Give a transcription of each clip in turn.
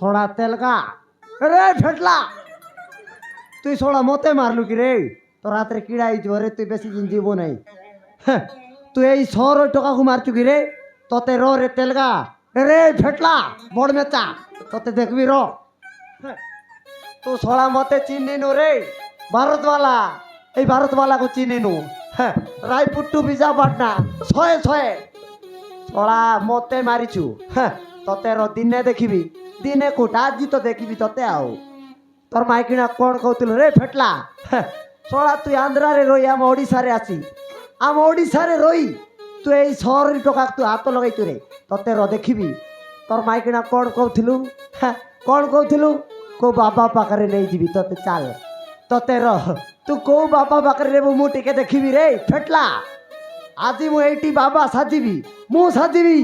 Soda तेलगा रे फेटला তুই সোড়া মতে মারলু কি রে তোর রাত্রে কিড়া আইছো রে তুই বেশি দিন জীব নাই তুই এই শহর টাকা মারছু কি রে তোতে র রে তেলগা রে ফেটলা বড় মেচা তোতে দেখবি র তু সোড়া মতে চিনি নু রে ভারতওয়ালা এই ভারতওয়ালা কো চিনি নু রায়পুর টু বিজাপাটনা ছয়ে ছয়ে সোড়া মতে মারিছু তোতে র দিনে দেখিবি দিনে কোটা আଜି তো দেখিবি তোতে আও তোর মাইকিনা কোণ কହୁଥିଲୁ রে ফেটলা সোড়া তুই আন্ধ্রারে রই আম ওড়িশারে আছি আম ওড়িশারে রই তুই এই শহরের টকা তুই হাত লগাইতু রে তোতে র দেখিবি তোর মাইকিনা কোণ কହୁଥିଲୁ কোণ কହୁଥିଲୁ কো বাবা পাখরে নেই যাবি তোতে চাল তোতে র তু কো বাবা পাখরে রে মু টিকে দেখিবি রে ফেটলা আজি মু এইটি বাবা সাজিবি মু সাজিবি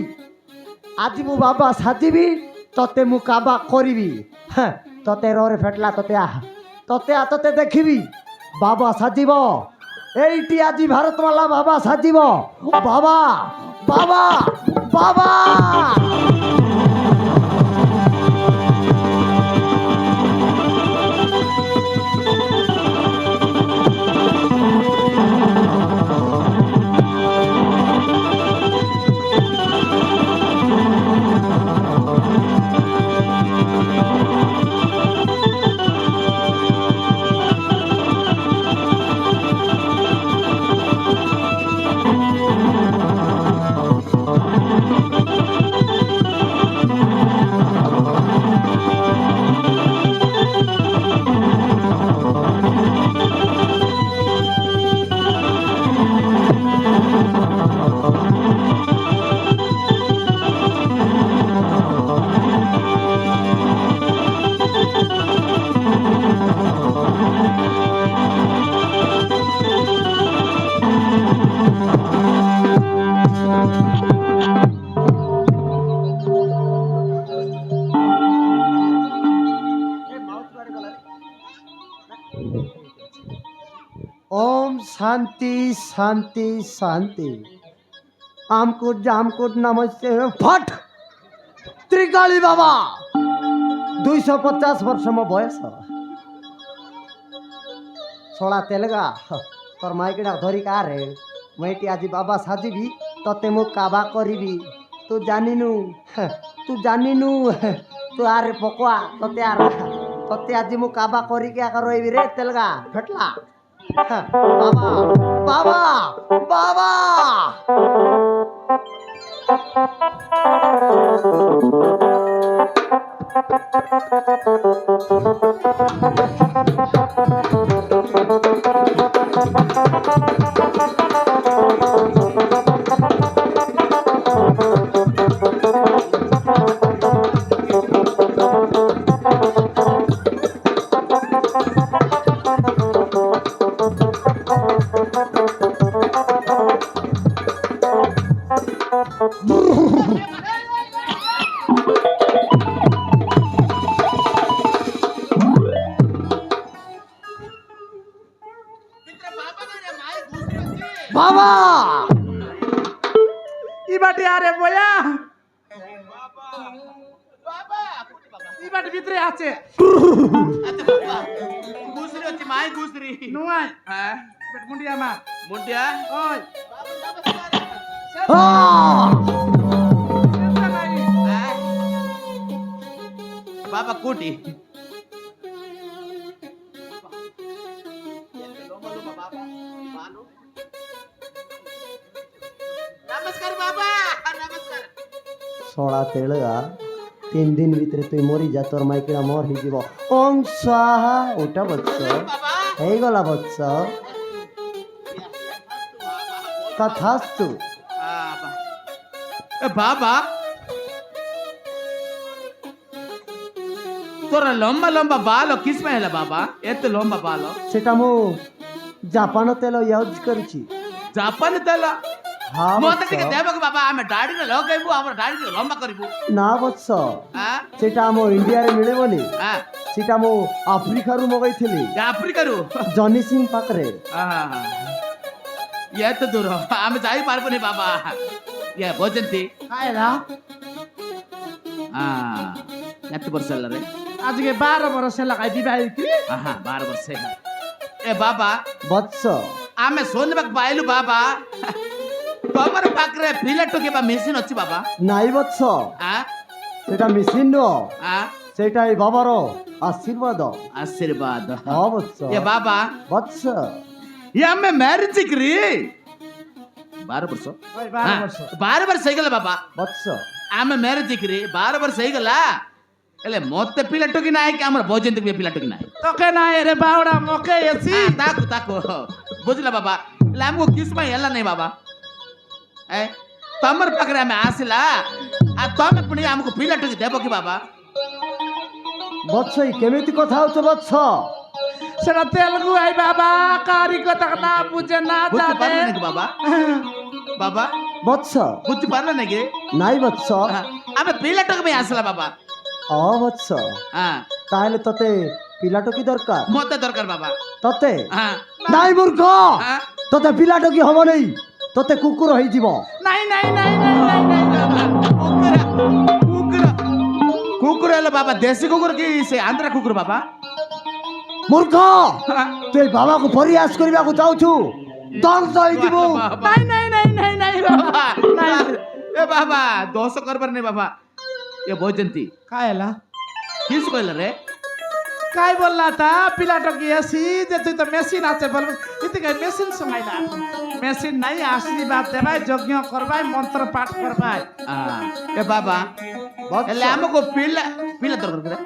আজি মু বাবা সাজিবি তোতে মু কাবা করিবি তোতে রে ফেটলা তোতে দেখিবি বাবা সাজিব এইটি আজি ভারতমালা বাবা সাজিব বাবা বাবা বাবা ओम शांति शांति शांति आमकुट जामकुट नमस्ते फट त्रिकाली बाबा 250 वर्ष मो बयस सोड़ा तेलगा तोर माइकड़ा धरी का रे मैटी आज बाबा साजिबी तते मु काबा करिबी तू जानिनु तू आरे पकवा तते आज मु काबा करी के आकर रोइबी रे तेलगा फटला बाबा बाबा बाबा बाबा इबाटे आरे बोया बाबा इबाटे ভিতরে আছে গুজরি হচ্ছে মাই গুজরি নুয়াই হ্যাঁ বেট মুন্ডিয়া মা মুন্ডিয়া ওই বাবা কোটি नमस्कार बाबा नमस्कार सोड़ा तेलगा 3 दिन भीतर तुई मरी जा तोर माइकड़ा मोर ही जीव ओम स्वाहा ओटा बच्च हे गला बच्च तथास्तु बाबा तोरा लंबा लंबा बाल किस में है बाबा एत लंबा बाल सेटा मु जापान तेल यूज करछि जापान तेल हाँ मत टिके देबक बाबा हम दाढ़ी रे लगाइबू हमर दाढ़ी के लंबा करिबू ना बच्च हां सेटा मो इंडिया रे मिले बोली हां सेटा मो अफ्रीका रु मगाइथिली अफ्रीका रु जॉनी सिंह पाकरे हां ये तो दूर हम जाई पारबनी बाबा ये भोजन थी खाएला हां এত বর্ষ হল রে আজকে 12 বরস লাগাই বিবাহিত আহা 12 বর্ষ হল এ বাবা বৎস ଆମେ ଶୁଣିବାକୁ ପାଇଲୁ ବାବା ତମର ପାଖରେ ପିଲା ଟୋକିବା ମେସିନ ଅଛି ବାବା নাই বৎস আ সেটা মেশিন নয়, আ সেটাই বাবার আশীর্বাদ। ଆଶୀର୍ବାଦ হ্যাঁ বৎস। ଏ ବାବା বৎস ଏ ଆମେ ମ୍ୟାରେଜ କିରି 12 ବର୍ଷ ওই 12 বর্ষ 12 ବର୍ଷ ହେଇଗଲା ବାବା বৎস ଆମେ ମ୍ୟାରେଜ କିରି 12 ବର୍ଷ ହେଇଗଲା ହେଲେ ମତେ ପିଲା ଟୋକି ନାହିଁ କି ଆମର ବୈଜୟନ୍ତୀ ବି ପିଲା ଟୋକି ନାହିଁ তোকে না রে বাউড়া মোকে এসি ତାକୁ ତାକୁ ବୁଝିଲା ବାବା ହେଲେ ଆମକୁ କିସ୍ ପାଇଁ ହେଲା ନାହିଁ ବାବା ଏ ତମର ପାଖରେ ଆମେ ଆସିଲା ଆଉ ତମେ ପୁଣି ଆମକୁ ପିଲା ଟୋକି ଦେବ କି ବାବା বৎস এই কেমিতি কথা হচ্ছে বৎস? সেটা তেলগু আই বাবা কারি কথা না বুঝে না বুঝতে জানে পারলে নাকি বাবা বাবা বৎস বুঝতে পারলে নাকি নাই বৎস। আমি পিলা টোকি ପାଇଁ ଆସିଲା বাবা ও বৎস, হ্যাঁ তাহলে তোতে পিলাটো কি দরকার? মতে দরকার বাবা তোতে হ্যাঁ নাই মূর্খ, হ্যাঁ তোতে পিলাটো কি হব নেই, তোতে কুকুর হইଯିବ। নাই নাই নাই নাই নাই নাই বাবা কুকুর কুকুর কুকুর হলো বাবা দেশি কুকুর কি সে আন্ধ্রা কুকুর বাবা মূর্খ, হ্যাঁ। তুই বাবাকে পরিহাস করিବାକୁ চাହୁଛୁ, ধ্বংস হইଯିବୁ। নাই নাই নাই নাই নাই বাবা নাই এ বাবা দোষ করবার নেই বাবা এ বৈজয়ন্তী কায়লা কিস কইলা রে কাই বললা তা পিলাটো কি এসি যে তুই তো মেশিন আছে বলবি এদিকে মেশিন সময় না মেশিন নাই আশীর্বাদ দেবাই যজ্ঞ করবাই মন্ত্র পাঠ করবাই এ বাবা বৎস, ହେଲେ ଆମକୁ ପିଲା ପିଲା ଦରକାର ରେ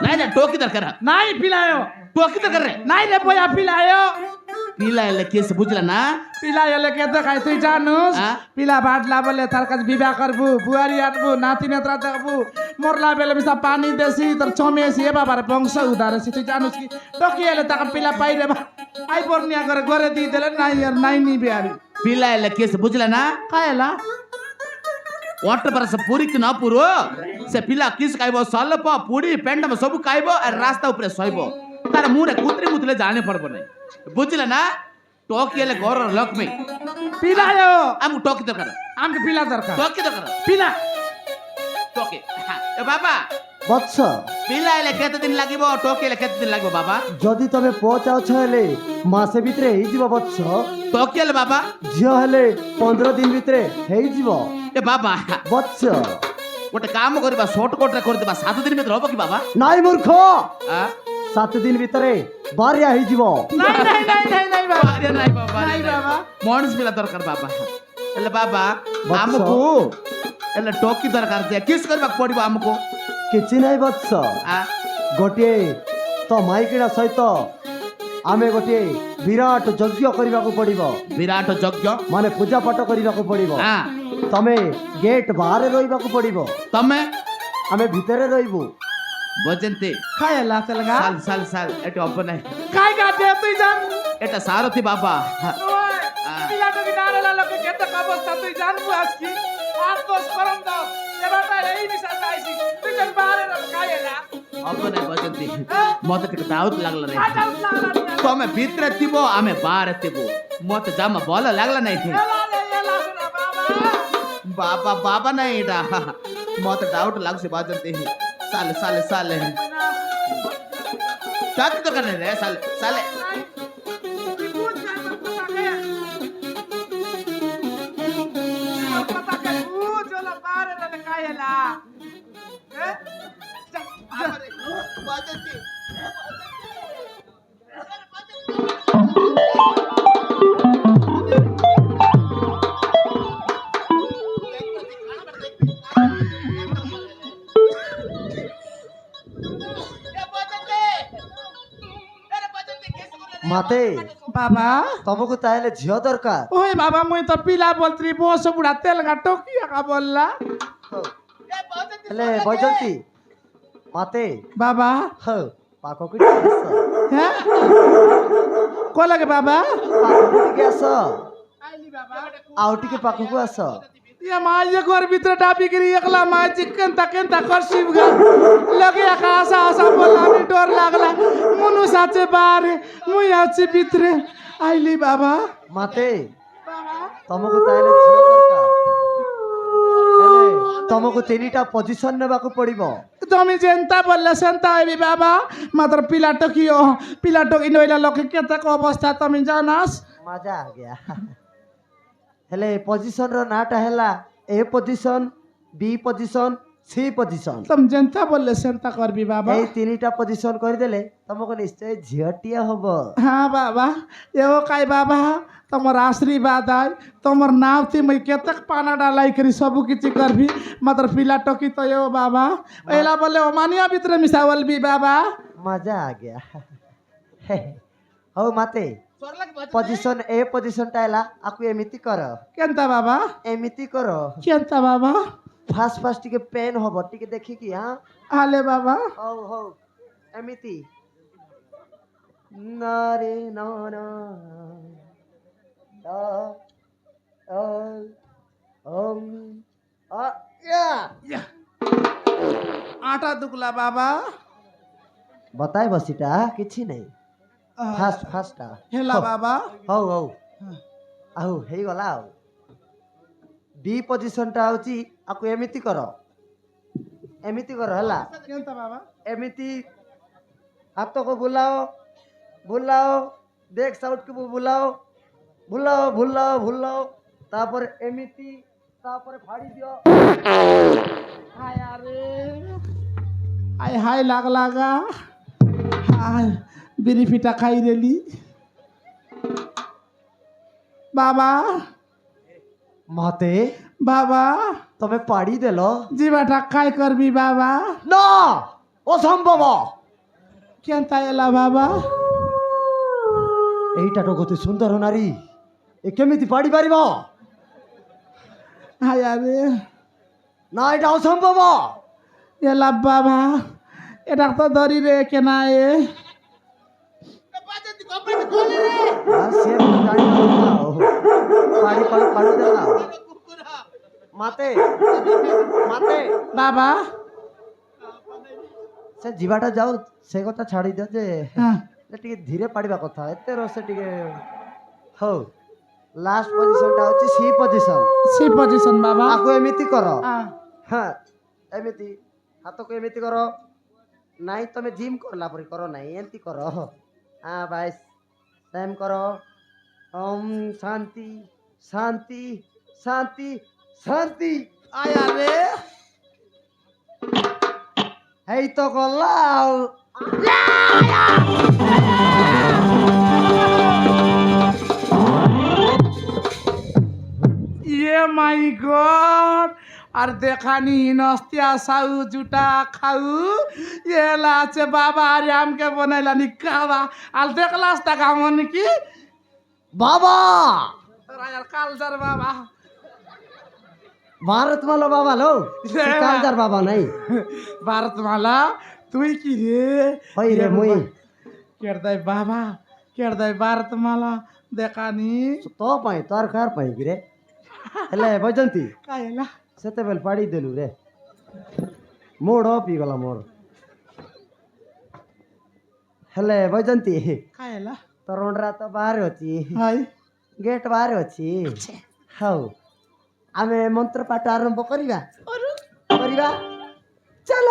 ନାଇଁ ନା ଟୋକି ଦରକାର নাই পিলায়ো ଟୋକି ଦରକାର ରେ নাই রে বয়া পিলায়ো ପିଲା ହେଲେ କିଏ ସେ বুঝলা না পিলায়ো লেকে দেখাই তুই জানুস হ্যাঁ? পিলা বাটলা বলে তার কাছে বিবাহ করবু বুয়ারি আনবু নাতি নেত্রা দেখবু মরলা বেলে মিশা পানি দেছি তোর ছমেছি এ বাবার বংশ উদারেছি তুই জানুস কি টকি এলে তাকে পিলা পাই রে আই বর্নিয়া করে ঘরে দিয়ে দিলে নাই আর নাই নিবে আর ପିଲା ହେଲେ କିଏ ସେ ବୁଝିଲା ନା কায়লা ଅଠର ବରଷ ପୁରୀକି ନ ପୁରୁ ସେ ପିଲା କିସ୍ ଖାଇବ ସଲପ ପୁଡ଼ି ପେଣ୍ଡମ ସବୁ ଖାଇବ ଆଉ ରାସ୍ତା ଉପରେ ଶୋଇବ ତାର ମୁହଁରେ କୁତ୍ରି ମୁଥିଲେ ଜାଣି ପଡିବ ନାହିଁ ବୁଝିଲା ନା ଟୋକି ହେଲେ ଘରର ଲକ୍ଷ୍ମୀ পিলায়ো ଆମକୁ ଟୋକି ଦରକାର আমাকে পিলা দরকার ଟୋକି ଦରକାର পিলা ଟୋକି ଏ ବାବା বৎস, ପିଲା ହେଲେ କେତେ ଦିନ ଲାଗିବ ଟୋକି ହେଲେ କେତେ ଦିନ ଲାଗିବ ବାବା যদি তবে পুଅ চাହୁଛ ହେଲେ ମାସେ ଭିତରେ ହେଇଯିବ ବତ୍ସ। ଟୋକି ହେଲେ ବାବା ଝିଅ ହେଲେ 15 ଦିନ ଭିତରେ ହେଇଯିବ ଏ ବାବା ବତ୍ସ। ଗୋଟେ କାମ କରିବା ସର୍ଟକଟରେ କରିଦେବା 7 ଦିନ ଭିତରେ ହବ କି ବାବା নাই মূর্খ, আ? 7 দিন ভিତରେ বারিয়া ହେଇଯିବ। নাই নাই নাই নাই নাই বাবা ବାହାରିଆ ନାହିଁ ବାବା নাই বাবা ମଣିଷ ପିଲା ଦରକାର ବାବା ହେଲେ ବାବା ବତ୍ସ। ଆମକୁ ହେଲେ ଟୋକି ଦରକାର ଯେ କିସ୍ କରିବାକୁ ପଡିବ ଆମକୁ କିଛି ନାହିଁ ବତ୍ସ, ଆ? ଗୋଟିଏ ତ ମାଇକିଣା ସହିତ ଆମେ ଗୋଟିଏ ବିରାଟ ଯଜ୍ଞ କରିବାକୁ ପଡ଼ିବ, ବିରାଟ ଯଜ୍ଞ ମାନେ ପୂଜା ପାଠ କରିବାକୁ ପଡ଼ିବ। ଆ? ତମେ ଗେଟ୍ ବାହାରେ ରହିବାକୁ ପଡ଼ିବ, ତମେ ଆମେ ଭିତରେ ରହିବୁ। ବୈଜୟନ୍ତୀ কায়লা তেলগা ସାଲ ସାଲ ସାଲ ଏଠି ହବ ନାହିଁ কাই গাতে তুই জান এটা সারথি বাবা পিলাটো কি নারেলা লোকে কেতে অবস্থা তুই জানবু আজকে আর দোষ করম দাও এবারটা এই নিশা যাইছি তুই জান বারে কায়লা হব ନାହିଁ ବୈଜୟନ୍ତୀ ମତେ ଟିକେ ଦାଉତ ଲାଗଲା ରେ কাটা লাগলা ତମେ ଭିତରେ ଥିବ ଆମେ ବାହାରେ ଥିବ ମତେ ଜମା ଭଲ ଲାଗଲା ନାହିଁ এলা শোনা বাবা ବାବା ବାବା ନାହିଁ ଏଇଟା ମତେ ଡାଉଟ ଲାଗୁଛି ବୈଜୟନ୍ତୀ ସାଲେ ସାଲେ ସାଲେ ଚାକି ଦରକାର ନାହିଁ ରେ ସାଲେ ସାଲେ মাতে বাবা ତମକୁ ତାହେଲେ ଝିଅ ଦରକାର? ওই বাবা মুই তো পিলা বলত্রি বস বুড়া তেল গাটো কি আকা বললা ହେଲେ ବୈଜୟନ୍ତୀ ମାତେ বাবা ହଉ ପାଖକୁ ଟିକେ ଆସ, হ্যাঁ কলাগে বাবা ପାଖକୁ ଟିକେ ଆସ, আইলি বাবা ଆଉ ଟିକେ পাখକୁ আস। ये माय घर भीतर डाबी गिरी एकला माय चिकन तकेन तकर शिवगा लगे आशा आशा बोला नी डर लागला मुनु साचे बारे मुई आछि भीतरे आइली बाबा মাতে बाबा ତମକୁ ତାହେଲେ ଝିଅ ଦରକାର? ହେଲେ ତମକୁ 3ଟା ପୋଜିସନ ନେବାକୁ ପଡିବ। তুমি যেনতা বললে সেনতা হইবি বাবা মাত্র পিলাটো কিও পিলাটো ইনইলা লোকে কেতে অবস্থা তুমি জানাস ମଜା ଆ ଗୟା ହେଲେ ପୋଜିସନ ର ନାଁଟା ହେଲା A position, B position, C position. তুমি যেনতা বললে সেনতা করবি বাবা এই 3টা পজিশন କରିଦେଲେ ତମକୁ ନିଶ୍ଚୟ ଝିଅଟିଏ ହବ। হ্যাঁ বাবা এও কাই বাবা তোমার আশীর্বাদ আয় তোমার নাওতি মই কেতে পানা ডালাই করি সবু কিছু করবি মাত্র পিলাটো কি তো এও বাবা এলা বলে ওমানিয়া ভিতরে মিশা বলবি বাবা ମଜା ଆ ଗୟା ହଉ ମତେ ପୋଜିସନ A ପୋଜିସନଟା ହେଲା ଆକୁ ଏମିତି କର কেনতা বাবা ଏମିତି କର। কেনতা বাবা ଫାଷ୍ଟ ଫାଷ୍ଟ ଟିକେ ପେନ୍ ହବ ଟିକେ ଦେଖିକି ହଁ। আলে ବାবা ହଉ ହଉ ଏମିତି ନାରେ ନା ନା আটা দুকলা বাবা ବତାଏ ବସିଟା କିଛି ନାହିଁ ଫାଷ୍ଟ ଫାଷ୍ଟଟା হেলা বাবা ହଉ ହଉ ଆଉ ହେଇଗଲା ଆଉ। B ପୋଜିସନଟା ହଉଛି ଆକୁ ଏମିତି କର ହେଲା কেনতা বাবা ଏମିତି ହାତକୁ ବୁଲାଅ ବୁଲାଅ ବ୍ୟାକ୍ ସାଇଡ୍କୁ ବୁଲାଅ ବୁଲାଅ ବୁଲାଅ ବୁଲାଅ ତାପରେ ଏମିତି ତାପରେ ଫାଡ଼ି ଦିଅ। হায় আরে হায় হায় লাগলা গা হায় বিড়ি পিঠা খাই রেলি বাবা ମତେ বাবা ତମେ ପାଡ଼ି ଦେଲ জিবাটা খাই করবি বাবা ନା ଅସମ୍ଭବ। কেনতা এলা বাবা ଏଇଟା ତ ଗୋଟେ ସୁନ୍ଦର ନାରୀ ଏ କେମିତି ପାଡ଼ି ପାରିବ? হায় আরে ନା ଏଇଟା ଅସମ୍ଭବ। এলা বাবা এটা তো ধরি রে কেনায়ে ସିଏ ଜାଣିନଥିଲା ଆଉ ପାଡ଼ି ପାଡ଼ି ଦେଲା ମତେ ମତେ বাবা ସେ ଯିବାଟା ଯାଉ ସେ କଥା ଛାଡ଼ି ଦିଅ ଯେ হ্যাঁ ଟିକେ ଧୀରେ ପାଡ଼ିବା କଥା ଏତେ ରସ ଟିକେ ହଉ। ଲାଷ୍ଟ ପୋଜିସନଟା ହଉଛି C ପୋଜିସନ সি পজিশন বাবা ଆକୁ ଏମିତି କର হ্যাঁ ହଁ ଏମିତି ହାତକୁ ଏମିତି କର ନାଇଁ ତମେ ଜିମ୍ କରଲା ପରି କର ନାଇଁ ଏମିତି କର ହଁ ବାସ୍ ସେମ୍ କର ଓମ୍ ଶାନ୍ତି ଶାନ୍ତି ଶାନ୍ତି ଶାନ୍ତି আয় আরে ହେଇ ତ ଗଲା ଆଉ। ইয়ে মাই গড আর দেখানি নস্তিয়া সাউ জুটা খাউ এলা আছে বাবা আরে আমকে বনাইলানি খাওয়া আর দেখলাস তা কামন কি బాబా রায়ার কালজার বাবা భారత్మాల బాబా లో కాల్జార్ బాబా নাই ভারতমালা তুই কি রে হই রে মুই কেরদাই বাবা কেরদাই ভারতমালা দেখানি তো ପାଇଁ ତୋର କାର ପାଇଁ କି ରେ ହେଲେ ବୈଜନ୍ତି কাইলা ସେତେବେଳେ ପାଡ଼ି ଦେଲୁ ରେ ମୋଡ଼ ପିଇଗଲା ମୋର। ହେଲେ ବୈଜନ୍ତି କାଇଲା ତୋର ଅଣ୍ଡରା ତ ବାହାରେ ଅଛି ହାଇ ଗେଟ୍ ବାହାରେ ଅଛି। ହଉ ଆମେ ମନ୍ତ୍ର ପାଠ ଆରମ୍ଭ କରିବା କରିବା ଚାଲ।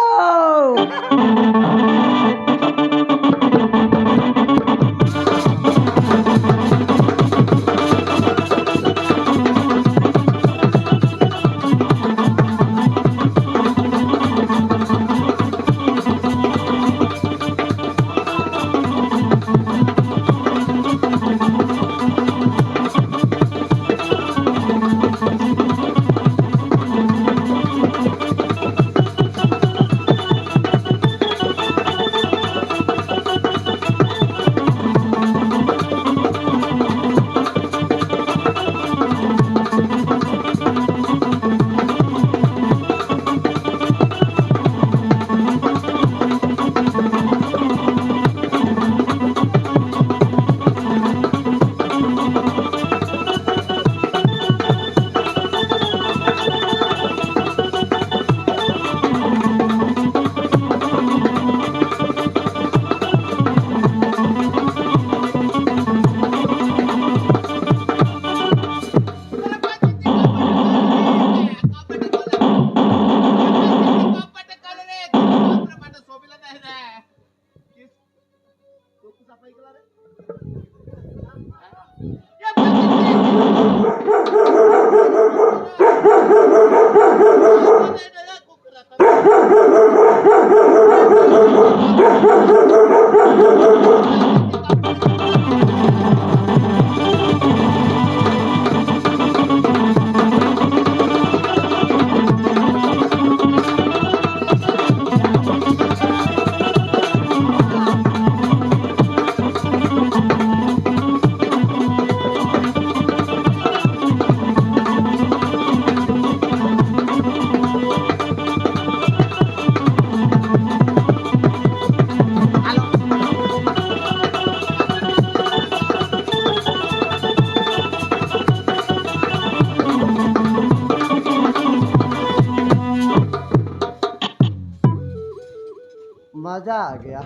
मजा आ गया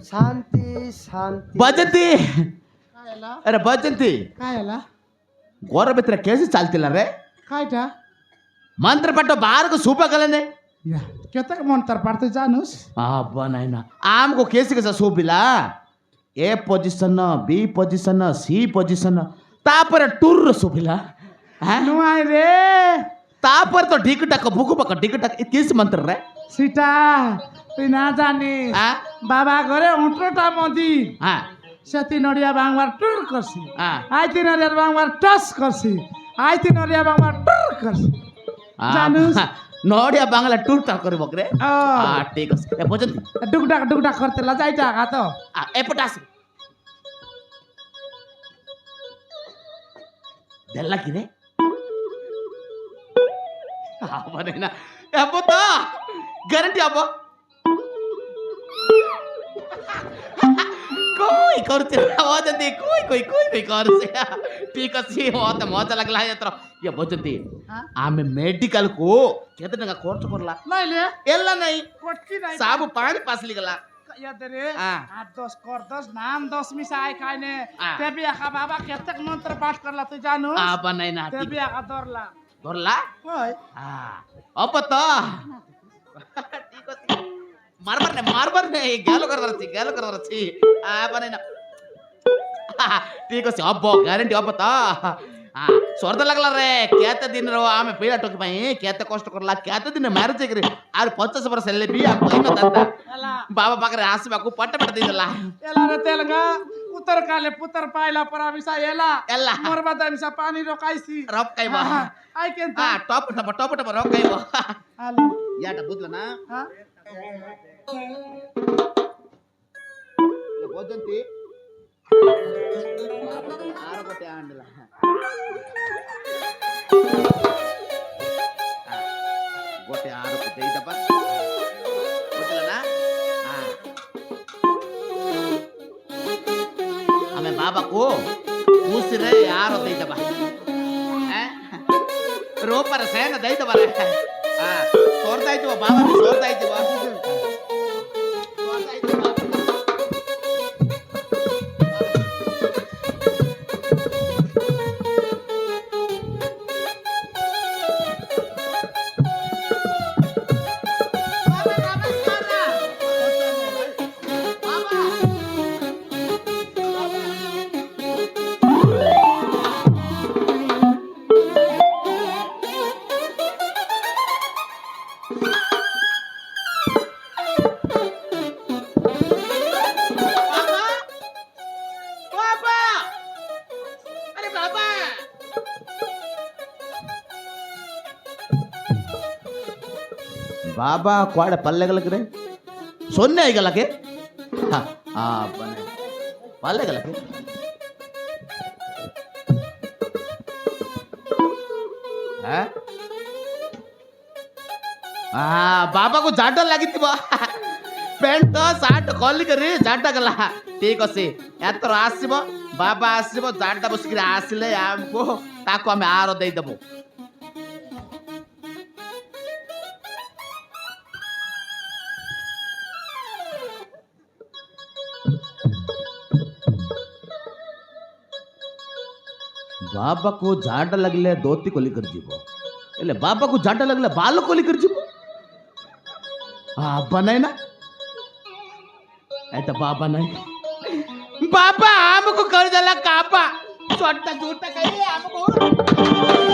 शांति शांति ಭಜಂತಿ ಕಾಯಲ್ಲ ಅರೆ ಭಜಂತಿ ಕಾಯಲ್ಲ ಗೋರ ಬಿತ್ರ ಕೇಸಿ ಚಾಲ್ತಿಲ್ಲ ರೇ ಕಾಯ್ತಾ ಮಂತ್ರ ಪಟ್ಟ ಬಾರಗ ಸೂಪ ಕಲನೆ या केतक मन तर पार्थे जानुस अब्बा नाही ना आमको केसी कसा सोपिला ए पोजिशन बी पोजिशन सी पोजिशन तापर टूर सोपिला नुआई रे तापर तो ढिक टक बुक बक ढिक टक किस मंत्र रे सीता তুই না জানিস हाँ বাবা ঘরে 18টা মদি हाँ সেতি নড়িয়া বাংবার টুর করছি हाँ আইতি নড়িয়া বাংবার টস করছি আইতি নড়িয়া বাংবার টুর করছি জানুস ನೋಡಿಯ ಬಾಂಗ್ಲಾ ಟೂರ್ ಟಾಕ್ ಕರಿ ಬಕ್ರೆ ও ठीक আছে ए पोजंती ডুকডাক করতে লাজাইটা আগা তো ए पटास देला की रे आबने ना ए पोता ग्यारंटी अब कोई करते पोजंती कोई करसे ठीक আছে बहुत मजा लगला है तर ये पोजंती आमे मेडिकल को केते टका खर्च करला নাইলে ಎಲ್ಲ नहीं কটকি নাই सब पानी पास लिगला ইয়াদরে हाँ। 8-10 কর 10 নাম 10 মিশাই খাইনে हाँ। তেবি আকা বাবা কেতক মন্ত্র পাঠ করলা তুই জানুস apa नहीं ना তেবি আকা ধরলা ধরলা ওই apa to ठीक আছে मारबर ने गॅलो करणार छी apa नहीं ना ठीक আছে अब ग्यारंटी अब तो स्वर्ध लागला रे केते दिन रो आमे पीड़ा टोकी पई केते कष्ट करला केते दिन मैरिज करी आर 50 वर्ष ले बिया कोइनो दंता ఎలా बाबा पाकरे आसबाकू पट्ट देला ఎలా रे तेलगा उतर काले पुतर पाइला परा मिसा एला ಎಲ್ಲ मोर बादा मिसा पानी रोकाइसी रब काइबा आई केंत टॉप रब काइबा आलू याटा बुझला ना हां भोजंती आरपटे आंडला गोटे आरपटे इदप बुझला ना हमें बाबा को उसिरे यारो देइदब रोपर सेन देइदब रे सोर्दा इदब बाबा सोर्दा इदब बाबा क्वाड़े पल्ले गलक रे सोन्ने आई गलके बने पल्ले गलके बाबा को जाटा लगी पैंट सार्ट कॉली करी जाटा गला ठीक अच्छे एतर आसब बाबा आसब जाटा बसिक आसिले आमको ताको आम आर देदेबू बाबा को झाटा लगले धोती कोली कर जीवो એટલે बाबा को झाटा लगले बाल कोली कर जीवो बनाय ना ऐता बाबा नहीं बाबा हमको कर जाला कापा छोटा छोटा कहीं हमको